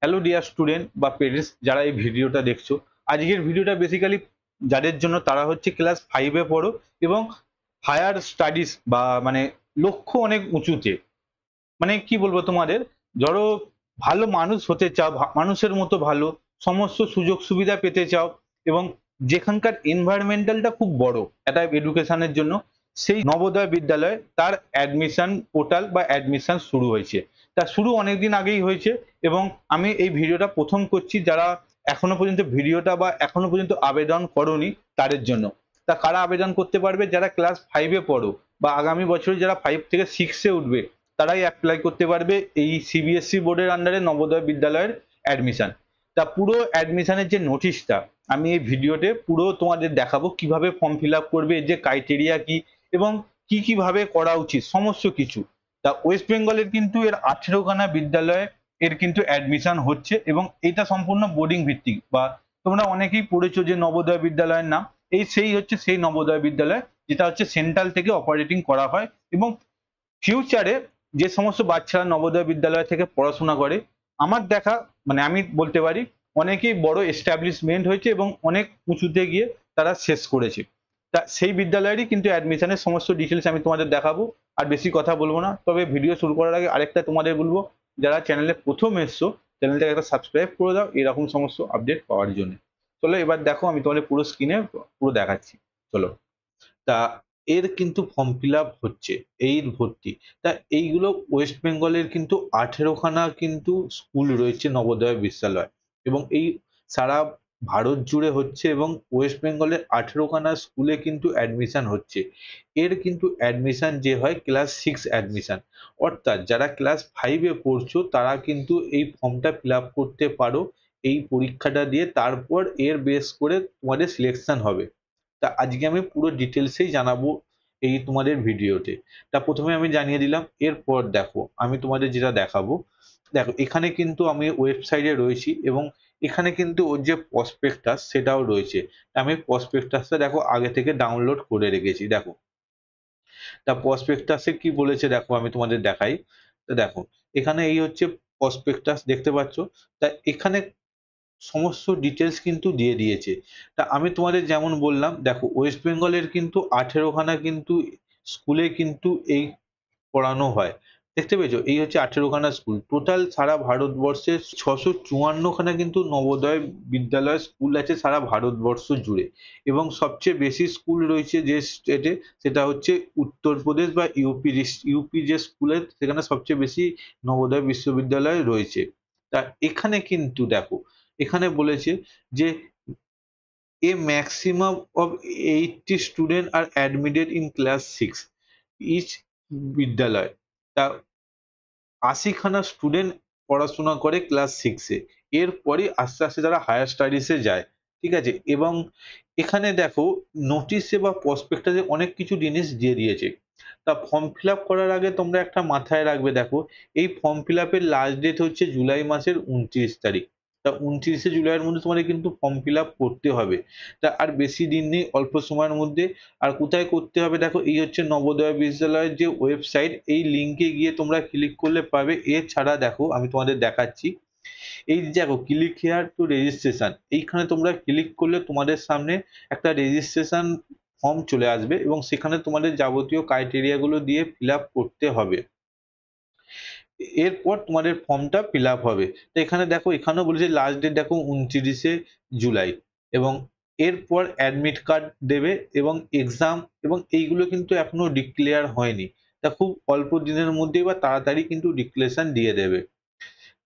Hello dear student বা parents যারা এই ভিডিওটা দেখছো, আজকের ভিডিওটা বেসিক্যালি যাদের জন্য তারা হচ্ছে ক্লাস 5-এ পড়ো এবং হায়ার স্টাডিজ বা মানে লক্ষ্য অনেক উঁচুতে। মানে কি বলবো তোমাদের, ধরো ভালো মানুষ হতে চাও, মানুষের মতো ভালো সমস্ত সুযোগ সুবিধা পেতে চাও এবং যেখানকার এনভায়রনমেন্টালটা খুব বড় একটা এডুকেশনের জন্য, সেই নবোদয় বিদ্যালয়ে তার অ্যাডমিশন পোর্টাল বা অ্যাডমিশন শুরু হয়েছে। তা শুরু অনেকদিন আগেই হয়েছে এবং আমি এই ভিডিওটা প্রথম করছি যারা এখনো পর্যন্ত ভিডিওটা বা এখনো পর্যন্ত আবেদন করনি তাদের জন্য। তা কারা আবেদন করতে পারবে? যারা ক্লাস 5-এ পড়ো বা আগামী বছরে যারা 5 থেকে 6-এ উঠবে তারাই অ্যাপ্লাই করতে পারবে এই সিবিএসসি বোর্ডের আন্ডারে নবোদয় বিদ্যালয়ের অ্যাডমিশন। তা পুরো অ্যাডমিশনের যে নোটিশটা আমি এই ভিডিওতে পুরো তোমাদের দেখাবো, কিভাবে ফর্ম ফিল আপ করবে, এর যে ক্রাইটেরিয়া কি এবং কি কিভাবে করা উচিত সমস্ত কিছু। তা ওয়েস্ট বেঙ্গলের কিন্তু এর 18খানা বিদ্যালয়ে এর কিন্তু অ্যাডমিশন হচ্ছে এবং এটা সম্পূর্ণ বোর্ডিং ভিত্তিক, বা তোমরা অনেকেই পড়েছো যে নবোদয় বিদ্যালয়ের নাম, এই সেই হচ্ছে সেই নবোদয় বিদ্যালয় যেটা হচ্ছে সেন্ট্রাল থেকে অপারেটিং করা হয়। এবং ফিউচারে যে সমস্ত বাচ্চারা নবোদয় বিদ্যালয় থেকে পড়াশোনা করে, আমার দেখা মানে আমি বলতে পারি অনেকেই বড় এস্টাবলিশমেন্ট হয়েছে এবং অনেক উঁচুতে গিয়ে তারা শেষ করেছে। তা সেই বিদ্যালয়েরই কিন্তু অ্যাডমিশনের সমস্ত ডিটেলস আমি তোমাদের দেখাবো। আর বেশি কথা বলবো না, তবে ভিডিও শুরু করার আগে আরেকটা তোমাদের বলবো, যারা চ্যানেলে প্রথম এসছো চ্যানেলটাকে একটা সাবস্ক্রাইব করে দাও এরকম সমস্ত আপডেট পাওয়ার জন্য। চলো এবার দেখো, আমি তোমাদের পুরো স্ক্রিনে পুরো দেখাচ্ছি। চলো। তা এর কিন্তু ফর্ম ফিল আপ হচ্ছে, এই ভর্তি। তা এইগুলো ওয়েস্ট বেঙ্গলের কিন্তু 18খানা কিন্তু স্কুল রয়েছে নবোদয় বিদ্যালয় এবং এই সারা ভারত জুড়ে হচ্ছে এবং ওয়েস্ট বেঙ্গলের 18খানা স্কুলে কিন্তু অ্যাডমিশন হচ্ছে। এর কিন্তু অ্যাডমিশন যে হয় ক্লাস 6 অ্যাডমিশন, অর্থাৎ যারা ক্লাস 5-এ পড়ছো তারা কিন্তু এই ফর্মটা ফিল আপ করতে পারো। এই পরীক্ষাটা দিয়ে তারপর এর বেস করে তোমাদের সিলেকশন হবে। তা আজকে আমি পুরো ডিটেলসেই জানাবো এই তোমাদের ভিডিওতে। তা প্রথমে আমি জানিয়ে দিলাম, এরপর দেখো আমি তোমাদের যেটা দেখাবো। দেখো এখানে কিন্তু আমি ওয়েবসাইটে রয়েছি এবং এখানে কিন্তু ওর যে প্রসপেক্টাস সেটাও রয়েছে। আমি প্রসপেক্টাসটা দেখো আগে থেকে ডাউনলোড করে রেখেছি। দেখো তা প্রসপেক্টাসে কি বলেছে দেখো আমি তোমাদের দেখাই। তো দেখো এখানে এই হচ্ছে প্রসপেক্টাস, দেখতে পাচ্ছ? তা এখানে সমস্ত ডিটেলস কিন্তু দিয়ে দিয়েছে। তা আমি তোমাদের যেমন বললাম, দেখো ওয়েস্ট বেঙ্গলের কিন্তু 18খানা কিন্তু স্কুলে কিন্তু এই পড়ানো হয়। দেখতে পেয়েছো? এই হচ্ছে 18খানা স্কুল। টোটাল সারা ভারতবর্ষে 654খানা কিন্তু নবোদয় বিদ্যালয় স্কুল আছে সারা ভারতবর্ষ জুড়ে। এবং সবচেয়ে বেশি স্কুল রয়েছে যে স্টেটে, সেটা হচ্ছে উত্তরপ্রদেশ বা ইউপি। ইউপি যে স্কুলে সেখানে সবচেয়ে বেশি নবোদয় বিশ্ববিদ্যালয় রয়েছে। তা এখানে কিন্তু দেখো, এখানে বলেছে যে a maximum of 80 students are admitted in class 6 each বিদ্যালয়। তা 80খানা স্টুডেন্ট পড়াশোনা করে ক্লাস 6-এ। এরপরে আস্তে আস্তে তারা হায়ার স্টাডিজে যায়। ঠিক আছে? এবং এখানে দেখো নোটিশে বা প্রসপেক্টাসে অনেক কিছু জিনিস দিয়ে দিয়েছে। তা ফর্ম ফিল আপ করার আগে তোমরা একটা মাথায় রাখবে, দেখো এই ফর্ম ফিল আপের লাস্ট ডেট হচ্ছে জুলাই মাসের 29 তারিখ। তা 29শে জুলাইয়ের মধ্যে তোমাদের কিন্তু ফর্ম ফিল আপ করতে হবে। তা আর বেশি দিন নেই, অল্প সময়ের মধ্যে। আর কোথায় করতে হবে দেখো, এই হচ্ছে নবোদয় বিদ্যালয়ের যে ওয়েবসাইট, এই লিঙ্কে গিয়ে তোমরা ক্লিক করলে পাবে। এছাড়া দেখো আমি তোমাদের দেখাচ্ছি, এই যে দেখো ক্লিক হেয়ার টু রেজিস্ট্রেশন, এইখানে তোমরা ক্লিক করলে তোমাদের সামনে একটা রেজিস্ট্রেশন ফর্ম চলে আসবে এবং সেখানে তোমাদের যাবতীয় ক্রাইটেরিয়া গুলো দিয়ে ফিল আপ করতে হবে। এরপর তোমাদের ফর্মটা ফিল আপ হবে। তো এখানে দেখো, এখানেও বলেছে লাস্ট ডেট দেখো 29শে জুলাই। এবং এরপর অ্যাডমিট কার্ড দেবে এবং এক্সাম, এবং এইগুলো কিন্তু এখনো ডিক্লেয়ার হয়নি। তা খুব অল্প দিনের মধ্যেই বা তাড়াতাড়ি কিন্তু ডিক্লেরেশন দিয়ে দেবে।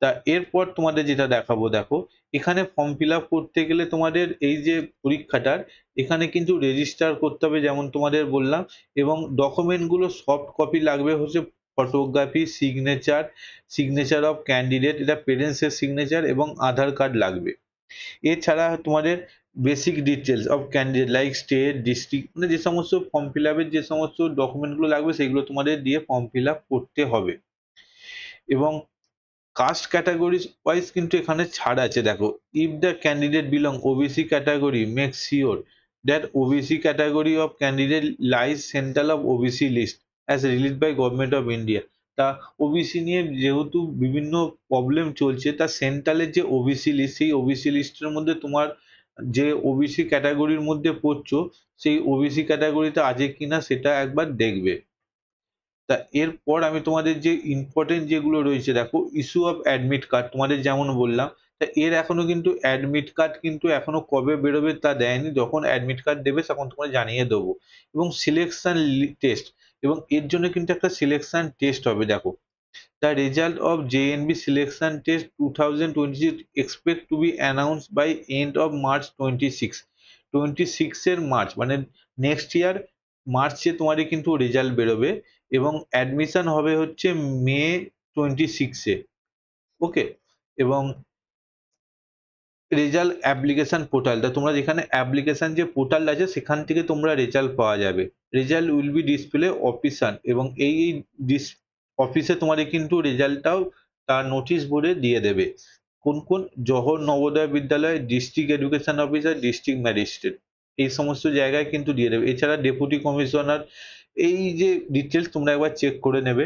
তা এরপর তোমাদের যেটা দেখাবো, দেখো এখানে ফর্ম ফিল আপ করতে গেলে তোমাদের এই যে পরীক্ষাটার, এখানে কিন্তু রেজিস্টার করতে হবে যেমন তোমাদের বললাম। এবং ডকুমেন্ট গুলো সফট কপি লাগবে হচ্ছে photography, signature, signature of candidate, এটা পেরেন্টস এর সিগনেচার, এবং আধার কার্ড লাগবে। এছাড়া তোমাদের basic details of candidate like state, district, মানে যে সমস্ত ফর্ম ফিল আপের যে সমস্ত ডকুমেন্ট গুলো লাগবে সেগুলো তোমাদের দিয়ে ফর্ম ফিল আপ করতে হবে। এবং কাস্ট ক্যাটাগরিজ ওয়াইজ কিন্তু এখানে ছাড় আছে। দেখো, if the candidate belong OBC category make sure that OBC category of candidate lies central of OBC list as released by government of India. তা ওবিসি নিয়ে যেহেতু বিভিন্ন প্রবলেম চলছে, তা সেন্ট্রালের যে ওবিসি লিস্ট, সেই ওবিসি লিস্টের মধ্যে তোমার যে ওবিসি ক্যাটাগরির মধ্যে পড়ছো, সেই ওবিসি ক্যাটাগরিতে আছে কিনা সেটা একবার দেখবে। তা এরপর আমি তোমাদের যে ইম্পর্টেন্ট যেগুলো রয়েছে দেখো, ইস্যু অফ অ্যাডমিট কার্ড তোমাদের যেমন বললাম, তা এর এখনো কিন্তু অ্যাডমিট কার্ড কিন্তু এখনো কবে বেরোবে তা দেয়নি। যখন অ্যাডমিট কার্ড দেবে তখন তোমায় জানিয়ে দেবো। এবং সিলেকশন টেস্ট, এবং এর জন্য কিন্তু একটা সিলেকশন টেস্ট হবে। দেখো, the result of JNB selection test 2026 expect to be announced by end of March 26। 26 এর মার্চ মানে নেক্সট ইয়ার মার্চে তোমাদের কিন্তু রেজাল্ট বেরোবে, এবং অ্যাডমিশন হবে হচ্ছে মে 26-এ। ওকে, এবং রেজাল্ট অ্যাপ্লিকেশন পোর্টালটা তোমরা যেখানে অ্যাপ্লিকেশন যে পোর্টাল আছে সেখান থেকে তোমরা রেজাল্ট পাওয়া যাবে। Result will be display officer, এবং এই অফিসে তোমাদের কিন্তু রেজাল্টটাও তার নোটিশ বোর্ডে দিয়ে দেবে। কোন কোন? জওহর নবোদয় বিদ্যালয়, district education officer, district magistrate, এই সমস্ত জায়গায় কিন্তু দিয়ে দেবে। এছাড়া ডেপুটি কমিশনার, এই যে ডিটেলস তোমরা একবার চেক করে নেবে।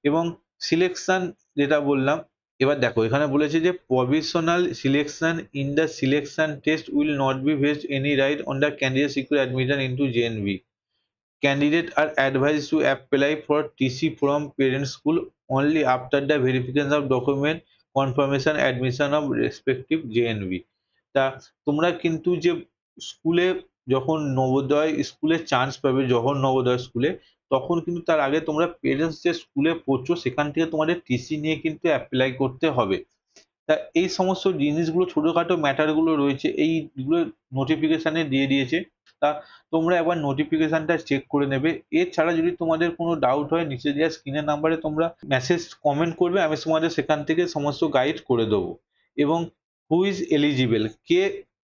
এবং সিলেকশন যেটা বললাম, এবার দেখো এখানে বলেছে যে provisional selection in the selection test will not be vest any right on the candidate secure admission into JNV. Candidate are advise to apply for TC from parent school only after the verification of document confirmation admission of respective JNV. তা তোমরা কিন্তু যে স্কুলে যখন নবোদয় স্কুলে chance পাবে, জওহর নবোদয় স্কুলে, তখন কিন্তু তার আগে তোমরা পেরেন্টস যে স্কুলে পড়ছো সেখান থেকে তোমাদের টিসি নিয়ে কিন্তু অ্যাপ্লাই করতে হবে। তা এই সমস্ত জিনিসগুলো, ছোটখাটো ম্যাটারগুলো রয়েছে, এইগুলো নোটিফিকেশনে দিয়ে দিয়েছে। তা তোমরা একবার নোটিফিকেশনটা চেক করে নেবে। এছাড়া যদি তোমাদের কোনো ডাউট হয়, নিচে দেওয়া স্ক্রিনের নাম্বারে তোমরা মেসেজ কমেন্ট করবে, আমি তোমাদের সেখান থেকে সমস্ত গাইড করে দেবো। এবং who is eligible, K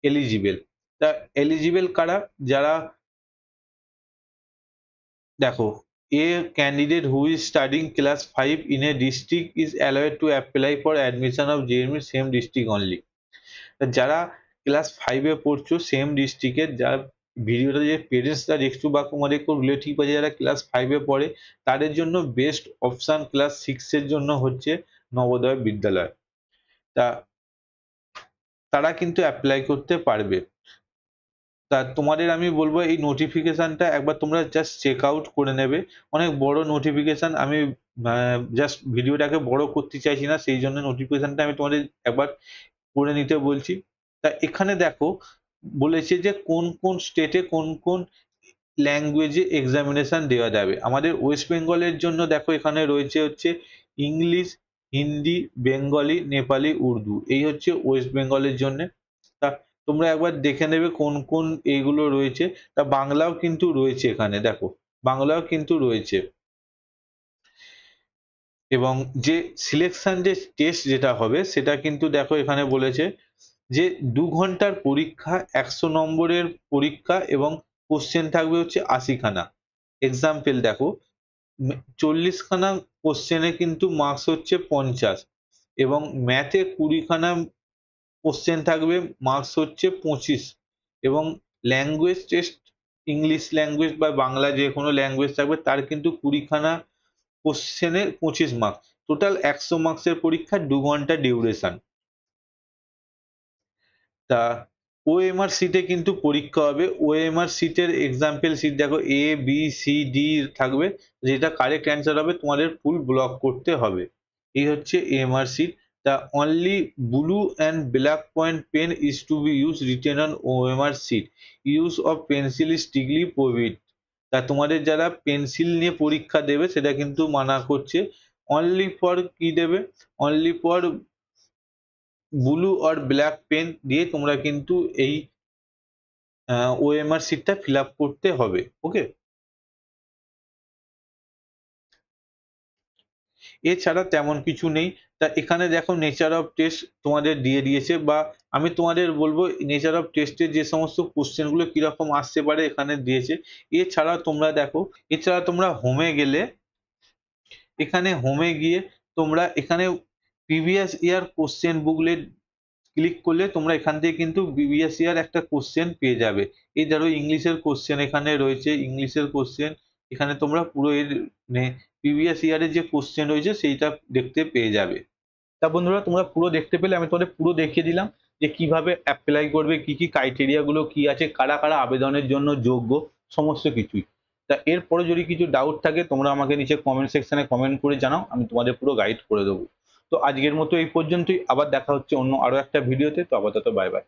eligible? তা এলিজিবল কারা? যারা, দেখো, a candidate who is studying class 5 in a district is allowed to apply for admission of JMU same district only। তা যারা ক্লাস 5-এ পড়ছো সেম ডিস্ট্রিক্টের, যারা ভিডিওটা যে পেরেন্টসরা দেখছো বা তোমাদের কোনো রিলেটিভ আছে যারা ক্লাস 5-এ পড়ে, তাদের জন্য বেস্ট অপশন ক্লাস 6-এর জন্য হচ্ছে নবোদয় বিদ্যালয়। তা তারা কিন্তু অ্যাপ্লাই করতে পারবে। তা তোমাদের আমি বলবো এই নোটিফিকেশনটা একবার তোমরা জাস্ট চেক আউট করে নেবে। অনেক বড় নোটিফিকেশন, আমি জাস্ট ভিডিওটাকে বড় করতে চাইছি না, সেই জন্য নোটিফিকেশনটা আমি তোমাদের একবার করে নিতে বলছি। তা এখানে দেখো বলেছে যে কোন কোন স্টেটে কোন কোন ল্যাঙ্গুয়েজে এক্সামিনেশন দেওয়া যাবে। আমাদের ওয়েস্ট বেঙ্গলের জন্য দেখো এখানে রয়েছে হচ্ছে ইংলিশ, হিন্দি, বেঙ্গলি, নেপালি, উর্দু, এই হচ্ছে ওয়েস্ট বেঙ্গলের জন্য। তা তোমরা একবার দেখে নেবে কোন কোন এইগুলো রয়েছে। তা বাংলাও কিন্তু রয়েছে এখানে, দেখো বাংলাও কিন্তু রয়েছে। এবং যে সিলেকশন যে টেস্ট যেটা হবে সেটা কিন্তু দেখো এখানে বলেছে যে 2 ঘন্টার পরীক্ষা, 100 নম্বরের পরীক্ষা, এবং কোশ্চেন থাকবে হচ্ছে 80খানা। এক্সাম্পল দেখো, 40খানা কোশ্চেনে কিন্তু মার্কস হচ্ছে 50, এবং ম্যাথে 20খানা কোশ্চেন থাকবে, মার্কস হচ্ছে 25, এবং ল্যাঙ্গুয়েজ টেস্ট, ইংলিশ ল্যাঙ্গুয়েজ বা বাংলা যে কোনো ল্যাঙ্গুয়েজ থাকবে তার কিন্তু 20খানা কোশ্চেনের 25 মার্কস। টোটাল 100 মার্কসের পরীক্ষা, 2 ঘন্টা ডিউরেশন। তা ওএমআর সিটে কিন্তু পরীক্ষা হবে। ওএমআর সিটের এক্সাম্পল সিট দেখো এ বি সি ডি থাকবে, যেটা কারেক্ট অ্যান্সার হবে তোমাদের ফুল ব্লক করতে হবে। এই হচ্ছে এএমআর সিট। তা only blue and black point pen is to be use written on OMR sheet, use of pencil is strictly prohibited. তা তোমাদের যারা পেন্সিল নিয়ে পরীক্ষা দেবে সেটা কিন্তু মানা করছে। অনলি ফর কি দেবে? অনলি ফর ব্লু আর ব্ল্যাক পেন দিয়ে তোমরা কিন্তু এই ওএমআর সিটটা ফিল আপ করতে হবে। ওকে, এছাড়া তেমন কিছু নেই। তা এখানে দেখো নেচার অফ টেস্ট তোমাদের দিয়ে দিয়েছে, বা আমি তোমাদের বলবো নেচার অফ টেস্টের যে সমস্ত কোশ্চেন গুলো কিরকম আসতে পারে এখানে দিয়েছে। এছাড়া তোমরা দেখো, এছাড়া তোমরা হোমে গেলে, এখানে হোমে গিয়ে তোমরা এখানে previous year question booklet click করলে তোমরা এখান থেকে কিন্তু প্রিভিয়াস ইয়ার একটা কোশ্চেন পেয়ে যাবে। এই ধরো ইংলিশের কোশ্চেন এখানে রয়েছে, ইংলিশের কোশ্চেন এখানে তোমরা পুরো এর প্রিভিয়াস ইয়ারের যে কোশ্চেন রয়েছে সেইটা দেখতে পেয়ে যাবে। তা বন্ধুরা তোমরা পুরো দেখতে পেলে, আমি তোমাদের পুরো দেখিয়ে দিলাম যে কিভাবে অ্যাপ্লাই করবে, কি কি ক্রাইটেরিয়া গুলো কি আছে, কারা কারা আবেদনের জন্য যোগ্য, সমস্ত কিছুই। তা এরপরে যদি কিছু ডাউট থাকে তোমরা আমাকে নিচে কমেন্ট সেকশনে কমেন্ট করে জানাও, আমি তোমাদের পুরো গাইড করে দেবো। তো আজকের মতো এই পর্যন্তই, আবার দেখা হচ্ছে অন্য আরো একটা ভিডিওতে। তো আপাতত বাই বাই।